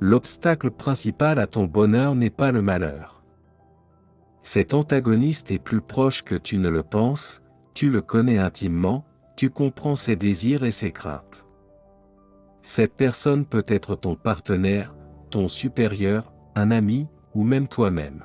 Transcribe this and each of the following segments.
l'obstacle principal à ton bonheur n'est pas le malheur. Cet antagoniste est plus proche que tu ne le penses, tu le connais intimement, tu comprends ses désirs et ses craintes. Cette personne peut être ton partenaire, ton supérieur, un ami, ou même toi-même.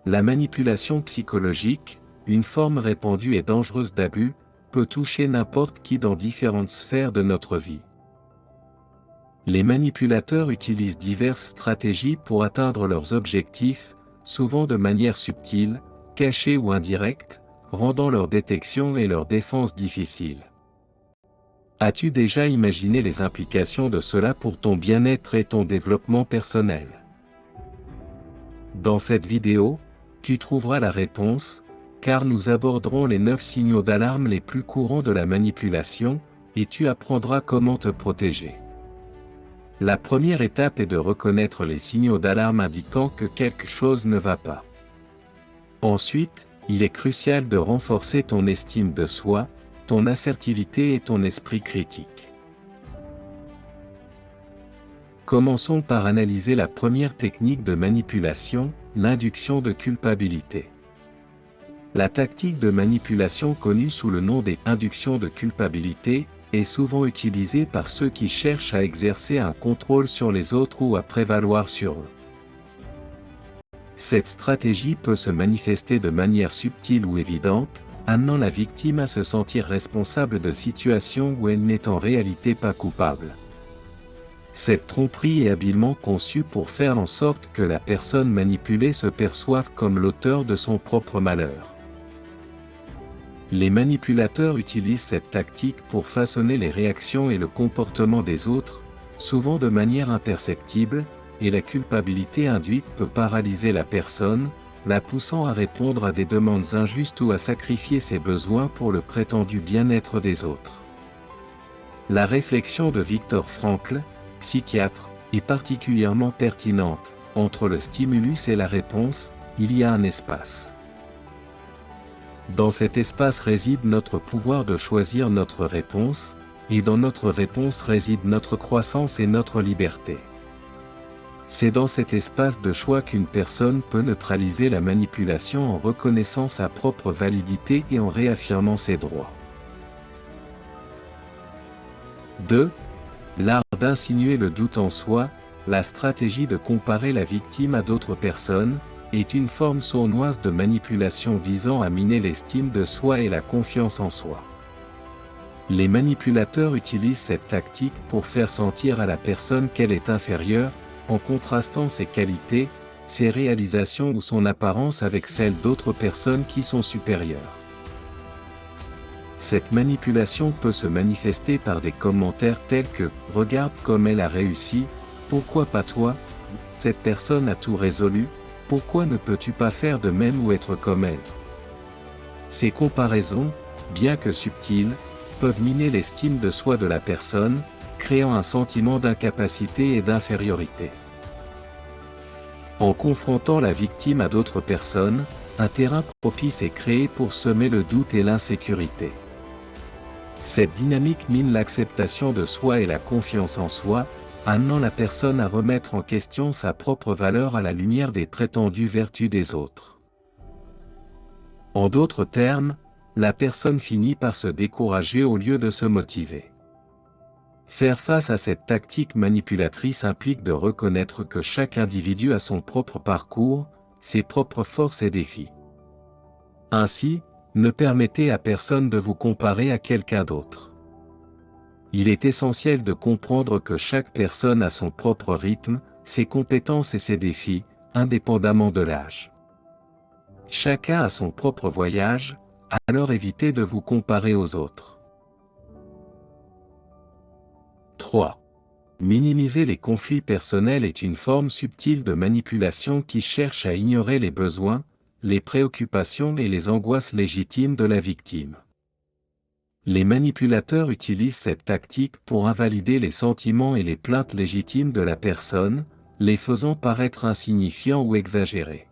La manipulation psychologique, une forme répandue et dangereuse d'abus, peut toucher n'importe qui dans différentes sphères de notre vie. Les manipulateurs utilisent diverses stratégies pour atteindre leurs objectifs, souvent de manière subtile, cachée ou indirecte, rendant leur détection et leur défense difficiles. As-tu déjà imaginé les implications de cela pour ton bien-être et ton développement personnel? Dans cette vidéo, tu trouveras la réponse, car nous aborderons les 9 signaux d'alarme les plus courants de la manipulation, et tu apprendras comment te protéger. La première étape est de reconnaître les signaux d'alarme indiquant que quelque chose ne va pas. Ensuite, il est crucial de renforcer ton estime de soi, ton assertivité et ton esprit critique. Commençons par analyser la première technique de manipulation, l'induction de culpabilité. La tactique de manipulation connue sous le nom des inductions de culpabilité est souvent utilisée par ceux qui cherchent à exercer un contrôle sur les autres ou à prévaloir sur eux. Cette stratégie peut se manifester de manière subtile ou évidente, amenant la victime à se sentir responsable de situations où elle n'est en réalité pas coupable. Cette tromperie est habilement conçue pour faire en sorte que la personne manipulée se perçoive comme l'auteur de son propre malheur. Les manipulateurs utilisent cette tactique pour façonner les réactions et le comportement des autres, souvent de manière imperceptible, et la culpabilité induite peut paralyser la personne, la poussant à répondre à des demandes injustes ou à sacrifier ses besoins pour le prétendu bien-être des autres. La réflexion de Viktor Frankl, psychiatre, est particulièrement pertinente. Entre le stimulus et la réponse, il y a un espace. Dans cet espace réside notre pouvoir de choisir notre réponse, et dans notre réponse réside notre croissance et notre liberté. C'est dans cet espace de choix qu'une personne peut neutraliser la manipulation en reconnaissant sa propre validité et en réaffirmant ses droits. 2. L'art d'insinuer le doute en soi, la stratégie de comparer la victime à d'autres personnes, est une forme sournoise de manipulation visant à miner l'estime de soi et la confiance en soi. Les manipulateurs utilisent cette tactique pour faire sentir à la personne qu'elle est inférieure, en contrastant ses qualités, ses réalisations ou son apparence avec celles d'autres personnes qui sont supérieures. Cette manipulation peut se manifester par des commentaires tels que « Regarde comme elle a réussi, pourquoi pas toi ? Cette personne a tout résolu, pourquoi ne peux-tu pas faire de même ou être comme elle ?» Ces comparaisons, bien que subtiles, peuvent miner l'estime de soi de la personne, créant un sentiment d'incapacité et d'infériorité. En confrontant la victime à d'autres personnes, un terrain propice est créé pour semer le doute et l'insécurité. Cette dynamique mine l'acceptation de soi et la confiance en soi, amenant la personne à remettre en question sa propre valeur à la lumière des prétendues vertus des autres. En d'autres termes, la personne finit par se décourager au lieu de se motiver. Faire face à cette tactique manipulatrice implique de reconnaître que chaque individu a son propre parcours, ses propres forces et défis. Ainsi, ne permettez à personne de vous comparer à quelqu'un d'autre. Il est essentiel de comprendre que chaque personne a son propre rythme, ses compétences et ses défis, indépendamment de l'âge. Chacun a son propre voyage, alors évitez de vous comparer aux autres. 3. Minimiser les conflits personnels est une forme subtile de manipulation qui cherche à ignorer les besoins, les préoccupations et les angoisses légitimes de la victime. Les manipulateurs utilisent cette tactique pour invalider les sentiments et les plaintes légitimes de la personne, les faisant paraître insignifiants ou exagérés.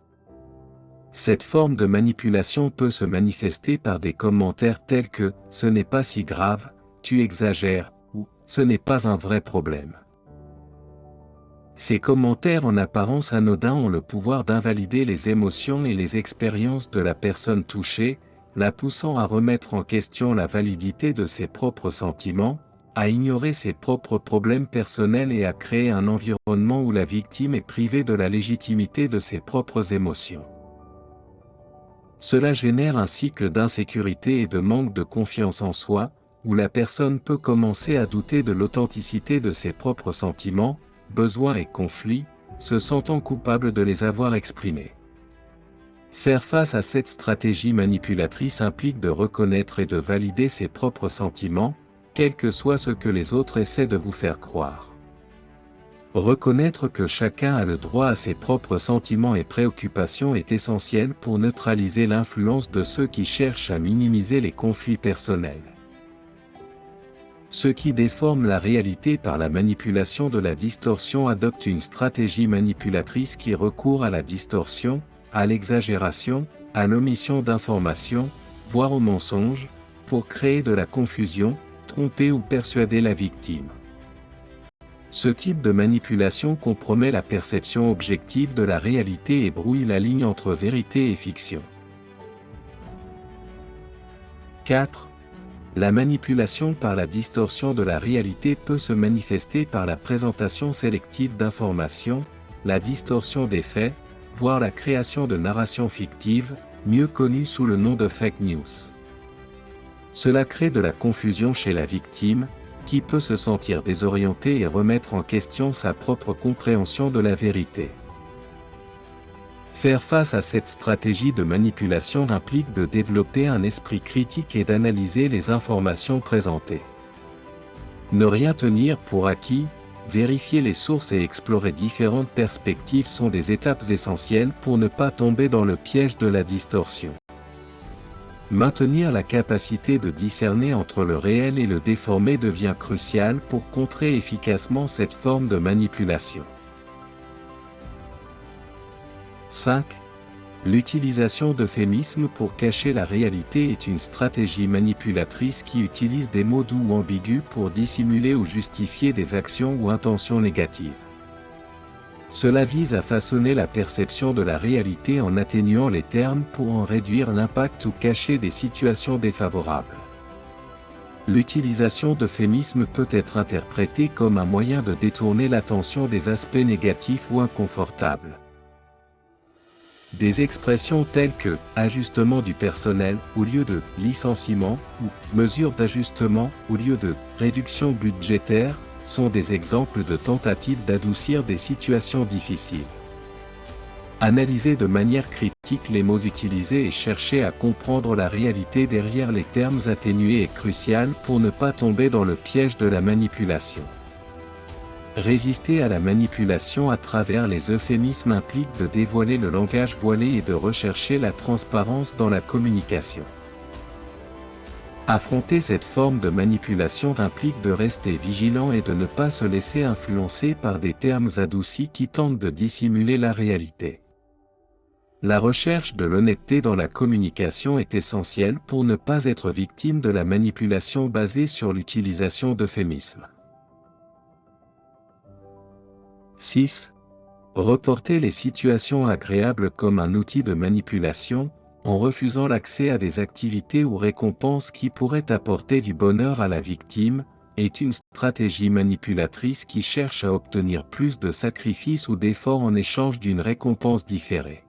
Cette forme de manipulation peut se manifester par des commentaires tels que « ce n'est pas si grave, tu exagères » ou « ce n'est pas un vrai problème ». Ces commentaires en apparence anodins ont le pouvoir d'invalider les émotions et les expériences de la personne touchée, la poussant à remettre en question la validité de ses propres sentiments, à ignorer ses propres problèmes personnels et à créer un environnement où la victime est privée de la légitimité de ses propres émotions. Cela génère un cycle d'insécurité et de manque de confiance en soi, où la personne peut commencer à douter de l'authenticité de ses propres sentiments, besoins et conflits, se sentant coupable de les avoir exprimés. Faire face à cette stratégie manipulatrice implique de reconnaître et de valider ses propres sentiments, quel que soit ce que les autres essaient de vous faire croire. Reconnaître que chacun a le droit à ses propres sentiments et préoccupations est essentiel pour neutraliser l'influence de ceux qui cherchent à minimiser les conflits personnels. Ceux qui déforment la réalité par la manipulation de la distorsion adoptent une stratégie manipulatrice qui recourt à la distorsion, à l'exagération, à l'omission d'informations, voire au mensonge, pour créer de la confusion, tromper ou persuader la victime. Ce type de manipulation compromet la perception objective de la réalité et brouille la ligne entre vérité et fiction. 4. La manipulation par la distorsion de la réalité peut se manifester par la présentation sélective d'informations, la distorsion des faits, voire la création de narrations fictives, mieux connues sous le nom de fake news. Cela crée de la confusion chez la victime, qui peut se sentir désorientée et remettre en question sa propre compréhension de la vérité. Faire face à cette stratégie de manipulation implique de développer un esprit critique et d'analyser les informations présentées. Ne rien tenir pour acquis, vérifier les sources et explorer différentes perspectives sont des étapes essentielles pour ne pas tomber dans le piège de la distorsion. Maintenir la capacité de discerner entre le réel et le déformé devient crucial pour contrer efficacement cette forme de manipulation. 5. L'utilisation d'euphémismes pour cacher la réalité est une stratégie manipulatrice qui utilise des mots doux ou ambigus pour dissimuler ou justifier des actions ou intentions négatives. Cela vise à façonner la perception de la réalité en atténuant les termes pour en réduire l'impact ou cacher des situations défavorables. L'utilisation d'euphémismes peut être interprétée comme un moyen de détourner l'attention des aspects négatifs ou inconfortables. Des expressions telles que « ajustement du personnel » au lieu de « licenciement » ou « mesure d'ajustement » au lieu de « réduction budgétaire » sont des exemples de tentatives d'adoucir des situations difficiles. Analyser de manière critique les mots utilisés et chercher à comprendre la réalité derrière les termes atténués est crucial pour ne pas tomber dans le piège de la manipulation. Résister à la manipulation à travers les euphémismes implique de dévoiler le langage voilé et de rechercher la transparence dans la communication. Affronter cette forme de manipulation implique de rester vigilant et de ne pas se laisser influencer par des termes adoucis qui tentent de dissimuler la réalité. La recherche de l'honnêteté dans la communication est essentielle pour ne pas être victime de la manipulation basée sur l'utilisation d'euphémismes. 6. Reporter les situations agréables comme un outil de manipulation, en refusant l'accès à des activités ou récompenses qui pourraient apporter du bonheur à la victime, est une stratégie manipulatrice qui cherche à obtenir plus de sacrifices ou d'efforts en échange d'une récompense différée.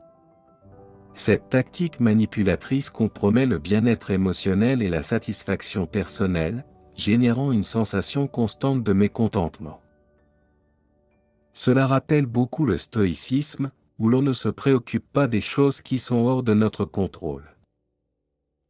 Cette tactique manipulatrice compromet le bien-être émotionnel et la satisfaction personnelle, générant une sensation constante de mécontentement. Cela rappelle beaucoup le stoïcisme, où l'on ne se préoccupe pas des choses qui sont hors de notre contrôle.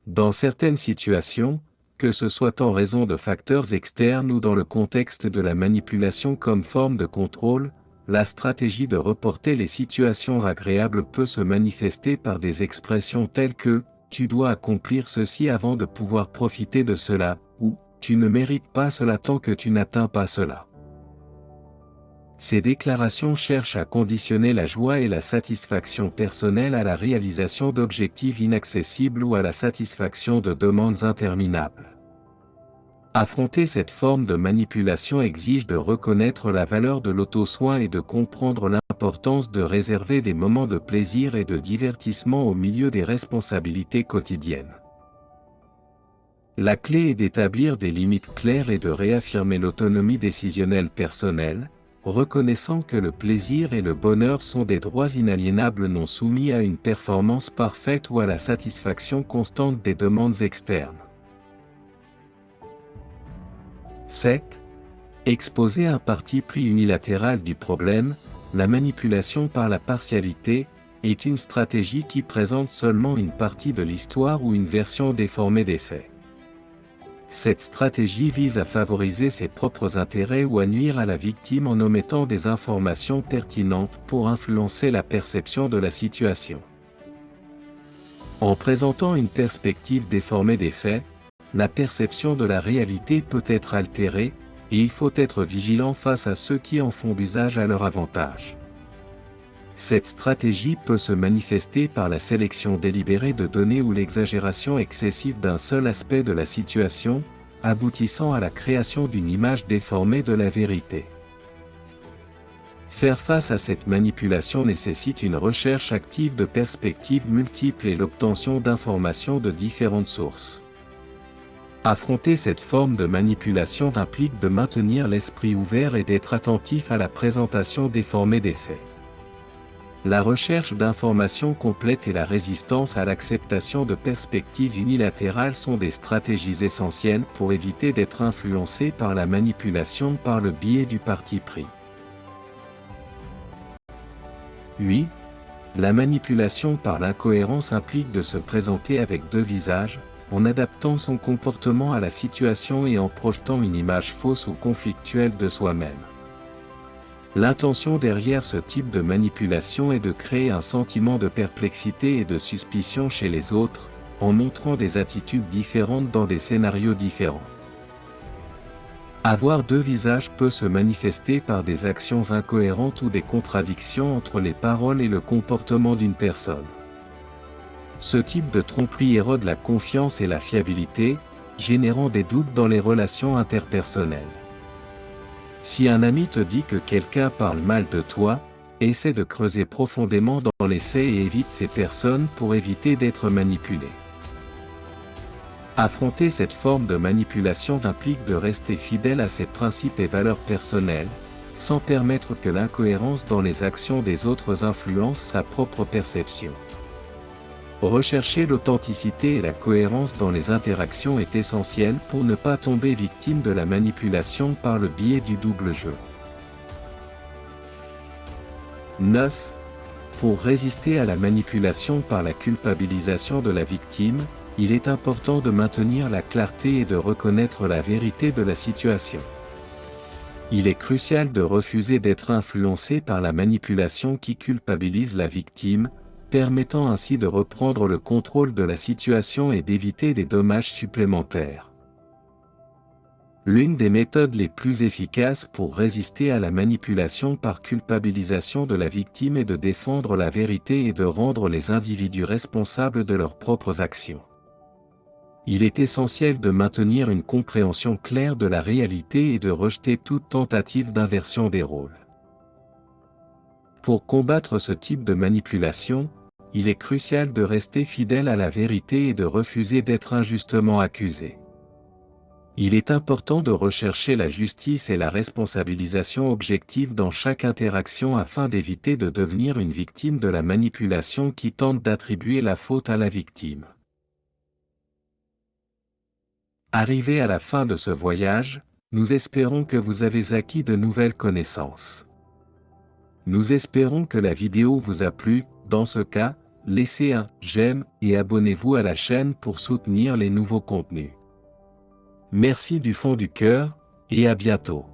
Dans certaines situations, que ce soit en raison de facteurs externes ou dans le contexte de la manipulation comme forme de contrôle, la stratégie de reporter les situations agréables peut se manifester par des expressions telles que « tu dois accomplir ceci avant de pouvoir profiter de cela » ou « tu ne mérites pas cela tant que tu n'atteins pas cela ». Ces déclarations cherchent à conditionner la joie et la satisfaction personnelle à la réalisation d'objectifs inaccessibles ou à la satisfaction de demandes interminables. Affronter cette forme de manipulation exige de reconnaître la valeur de l'auto-soin et de comprendre l'importance de réserver des moments de plaisir et de divertissement au milieu des responsabilités quotidiennes. La clé est d'établir des limites claires et de réaffirmer l'autonomie décisionnelle personnelle, reconnaissant que le plaisir et le bonheur sont des droits inaliénables non soumis à une performance parfaite ou à la satisfaction constante des demandes externes. 7. Exposer un parti pris unilatéral du problème, la manipulation par la partialité, est une stratégie qui présente seulement une partie de l'histoire ou une version déformée des faits. Cette stratégie vise à favoriser ses propres intérêts ou à nuire à la victime en omettant des informations pertinentes pour influencer la perception de la situation. En présentant une perspective déformée des faits, la perception de la réalité peut être altérée, et il faut être vigilant face à ceux qui en font usage à leur avantage. Cette stratégie peut se manifester par la sélection délibérée de données ou l'exagération excessive d'un seul aspect de la situation, aboutissant à la création d'une image déformée de la vérité. Faire face à cette manipulation nécessite une recherche active de perspectives multiples et l'obtention d'informations de différentes sources. Affronter cette forme de manipulation implique de maintenir l'esprit ouvert et d'être attentif à la présentation déformée des faits. La recherche d'informations complètes et la résistance à l'acceptation de perspectives unilatérales sont des stratégies essentielles pour éviter d'être influencé par la manipulation par le biais du parti pris. 8. La manipulation par l'incohérence implique de se présenter avec deux visages, en adaptant son comportement à la situation et en projetant une image fausse ou conflictuelle de soi-même. L'intention derrière ce type de manipulation est de créer un sentiment de perplexité et de suspicion chez les autres, en montrant des attitudes différentes dans des scénarios différents. Avoir deux visages peut se manifester par des actions incohérentes ou des contradictions entre les paroles et le comportement d'une personne. Ce type de tromperie érode la confiance et la fiabilité, générant des doutes dans les relations interpersonnelles. Si un ami te dit que quelqu'un parle mal de toi, essaie de creuser profondément dans les faits et évite ces personnes pour éviter d'être manipulé. Affronter cette forme de manipulation implique de rester fidèle à ses principes et valeurs personnelles, sans permettre que l'incohérence dans les actions des autres influence sa propre perception. Rechercher l'authenticité et la cohérence dans les interactions est essentiel pour ne pas tomber victime de la manipulation par le biais du double jeu. 9. Pour résister à la manipulation par la culpabilisation de la victime, il est important de maintenir la clarté et de reconnaître la vérité de la situation. Il est crucial de refuser d'être influencé par la manipulation qui culpabilise la victime, permettant ainsi de reprendre le contrôle de la situation et d'éviter des dommages supplémentaires. L'une des méthodes les plus efficaces pour résister à la manipulation par culpabilisation de la victime est de défendre la vérité et de rendre les individus responsables de leurs propres actions. Il est essentiel de maintenir une compréhension claire de la réalité et de rejeter toute tentative d'inversion des rôles. Pour combattre ce type de manipulation, il est crucial de rester fidèle à la vérité et de refuser d'être injustement accusé. Il est important de rechercher la justice et la responsabilisation objective dans chaque interaction afin d'éviter de devenir une victime de la manipulation qui tente d'attribuer la faute à la victime. Arrivé à la fin de ce voyage, nous espérons que vous avez acquis de nouvelles connaissances. Nous espérons que la vidéo vous a plu. Dans ce cas, laissez un j'aime et abonnez-vous à la chaîne pour soutenir les nouveaux contenus. Merci du fond du cœur, et à bientôt.